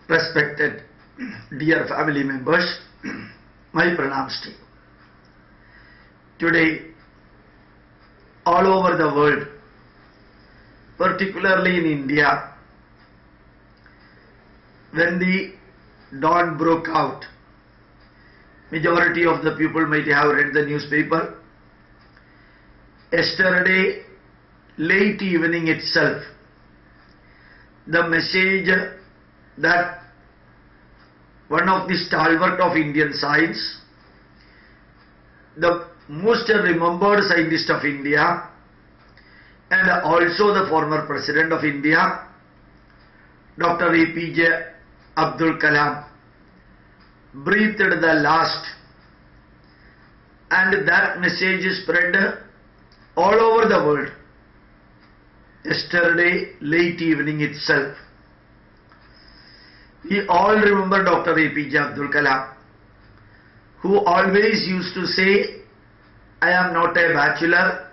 Respected dear family members, my Pranaams to you. Today, all over the world, particularly in India, when the dawn broke out, majority of the people might have read the newspaper. Yesterday, late evening itself, the message that one of the stalwart of Indian science, the most remembered scientist of India, and also the former President of India, dr.a.p.j.abdulkalam, breathed the last, and that message spread all over the world yesterday late evening itself. We all remember Dr. A.P.J.Abdulkalam, who always used to say, I am not a bachelor,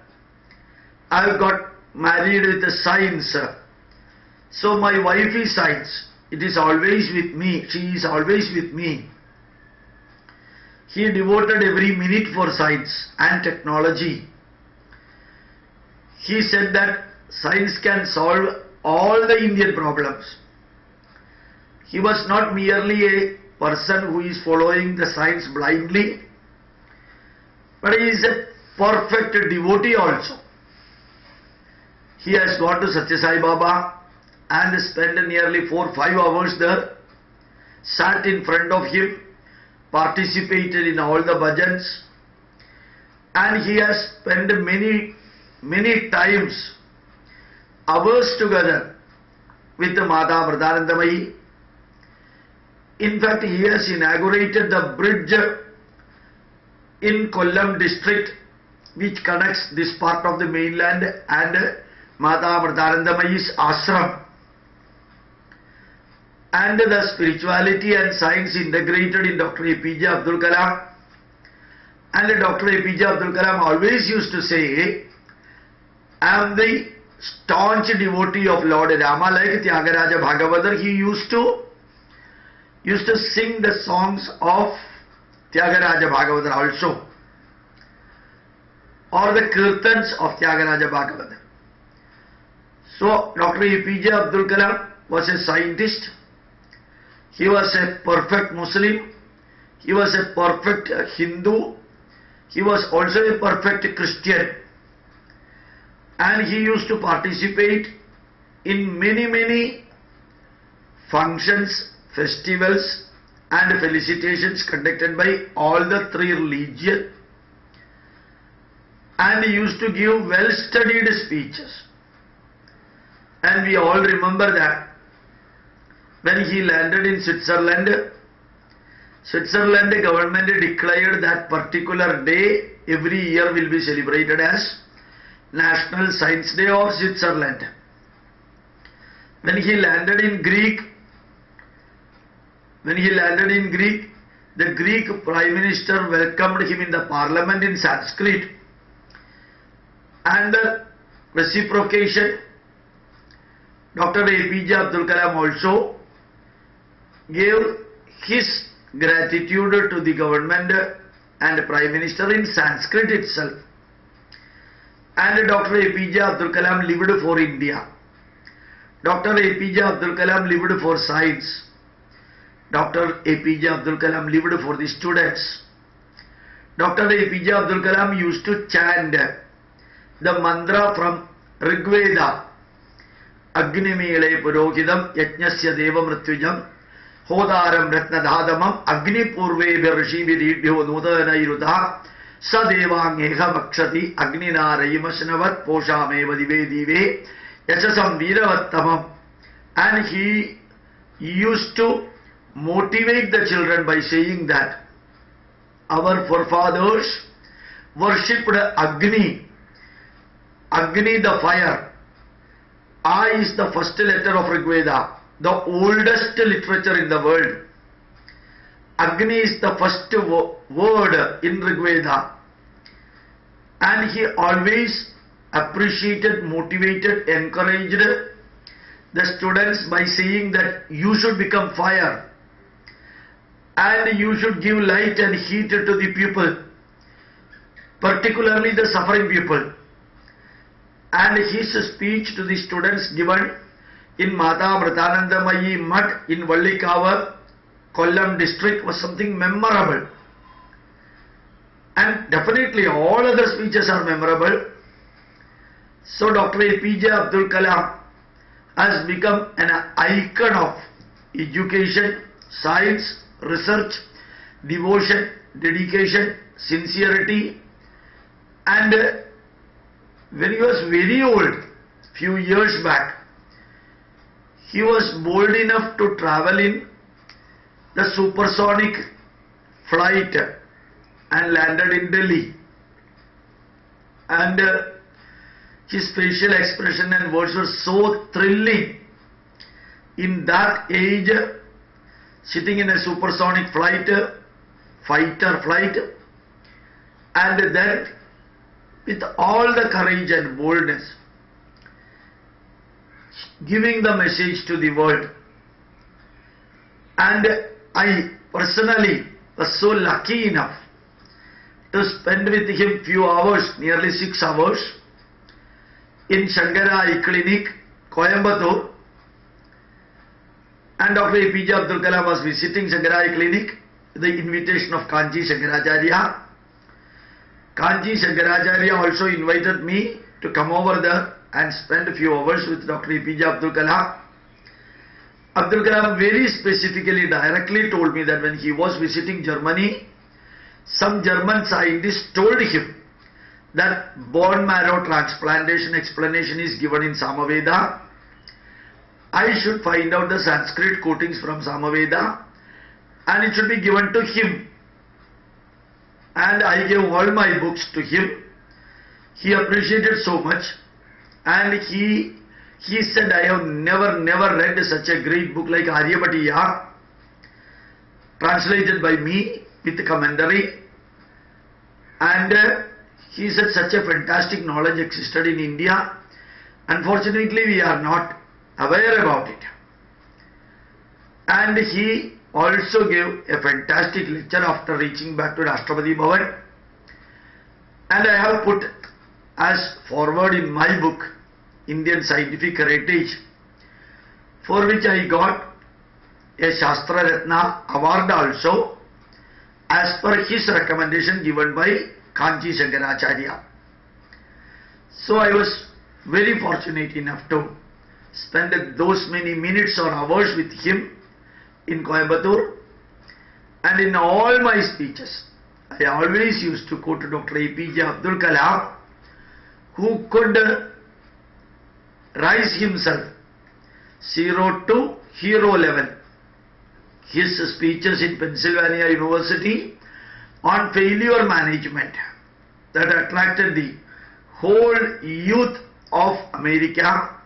I have got married with science, so my wife is science, it is always with me, she is always with me. He devoted every minute for science and technology. He said that science can solve all the Indian problems. He was not merely a person who is following the science blindly, but he is a perfect devotee also. He has gone to Satya Sai Baba and spent nearly 4-5 hours there, sat in front of him, participated in all the bhajans, and he has spent many times, hours together with the Mata Vardhanandamayi. In fact, he has inaugurated the bridge in Kalam district which connects this part of the mainland and Mata Vardhanandamayi's ashram. And the spirituality and science integrated in Dr. A.P.J.Abdulkalam. And Dr. A.P.J.Abdulkalam always used to say, I am the staunch devotee of Lord Rama, like Tyagaraja Bhagavatar. He used to sing the songs of Tyagaraja Bhagavatar also, or the kirtans of Tyagaraja Bhagavatar. So Dr. A.P.J.Abdulkalam was a scientist, he was a perfect Muslim, he was a perfect Hindu, he was also a perfect Christian, and he used to participate in many functions, festivals and felicitations conducted by all the three religions, and he used to give well-studied speeches. And we all remember that when he landed in Switzerland government declared that particular day every year will be celebrated as National Science Day of Switzerland. When he landed in Greek, the Greek Prime Minister welcomed him in the parliament in Sanskrit, and the reciprocation, Dr. A.P.J.Abdulkalam also gave his gratitude to the government and Prime Minister in Sanskrit itself. And Dr. A.P.J.Abdulkalam lived for India. Dr. A.P.J.Abdulkalam lived for science. Dr. A.P.J.Abdulkalam lived for the students. Dr. A.P.J.Abdulkalam used to chant the mantra from Rigveda, Agnimele Purohidam Yajnasya Deva Mrityujam Hodaram Ratnadhadamam Agni Purve Bershibidibhyo Nudanairudha Sadevang Ehamakshati Agnina Raimasanavat Poshameva Dive Dive Yachasam Veeravattamam. And he used to motivate the children by saying that our forefathers worshipped Agni, the fire. A is the first letter of Rigveda, the oldest literature in the world. Agni is the first word in Rigveda. And he always appreciated, motivated, encouraged the students by saying that you should become fire and you should give light and heat to the people, particularly the suffering people. And his speech to the students given in Mata Mritanandamayi Mutt in Vallikava, Kalam district was something memorable. And definitely all other speeches are memorable. So Dr. A.P.J. Abdul Kalam has become an icon of education, science, research, devotion, dedication, sincerity. And when he was very old, few years back, he was bold enough to travel in the supersonic flight and landed in Delhi. And his facial expression and words were so thrilling. In that age, sitting in a supersonic flight, fighter flight, and then with all the courage and boldness, giving the message to the world. And I personally was so lucky enough to spend with him few hours, nearly 6 hours, in Shankara Clinic, Coimbatore. And Dr. A.P.J. Abdul Kalam was visiting Shankara Clinic with the invitation of Kanchi Shankaracharya. Kanchi Shankaracharya also invited me to come over there and spend a few hours with Dr. A.P.J. Abdul Kalam. Abdul Kalam very specifically, directly told me that when he was visiting Germany, some German scientists told him that bone marrow transplantation explanation is given in Samaveda. I should find out the Sanskrit quotings from Samaveda and it should be given to him. And I gave all my books to him. He appreciated so much, and he said, I have never read such a great book like Aryabhatiya, translated by me with commentary. And he said such a fantastic knowledge existed in India. Unfortunately, we are not aware about it. And he also gave a fantastic lecture after reaching back to Rashtrapati Bhavan. And I have put as forward in my book, Indian Scientific Heritage, for which I got a Shastra Ratna award also, as per his recommendation given by Kanchi Shankaracharya. So I was very fortunate enough to spend those many minutes or hours with him in Coimbatore, and in all my speeches I always used to quote Dr. A.P.J. Abdul Kalam, who could rise himself 0 to hero level. His speeches in Pennsylvania University on failure management that attracted the whole youth of America,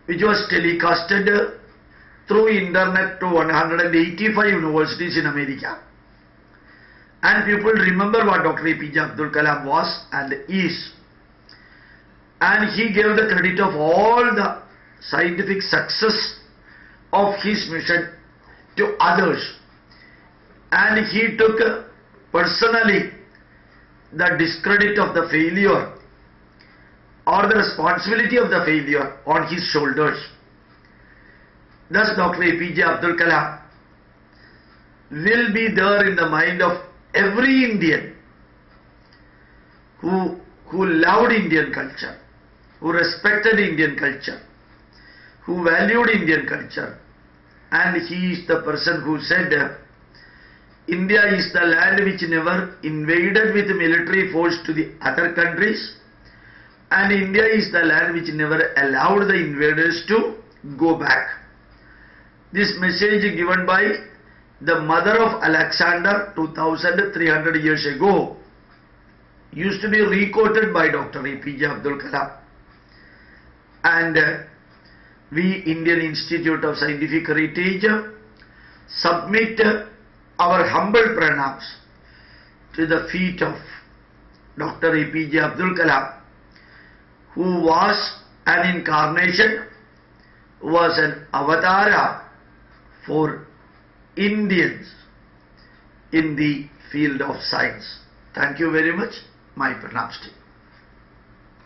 which was telecasted through internet to 185 universities in America. And people remember what Dr. A.P.J. Abdul Kalam was and is. And he gave the credit of all the scientific success of his mission to others. And he took personally the discredit of the failure or the responsibility of the failure on his shoulders. Thus Dr. A.P.J. Abdul Kalam will be there in the mind of every Indian who loved Indian culture, who respected Indian culture, who valued Indian culture. And he is the person who said, India is the land which never invaded with military force to the other countries, and India is the land which never allowed the invaders to go back. This message given by the mother of Alexander 2300 years ago used to be re-quoted by Dr. A.P.J. Abdul Kalam. And we, Indian Institute of Scientific Heritage, submit our humble pranams to the feet of Dr. A.P.J. Abdul Kalam, who was an incarnation was an avatara for Indians in the field of science. Thank you very much. My pranams to you.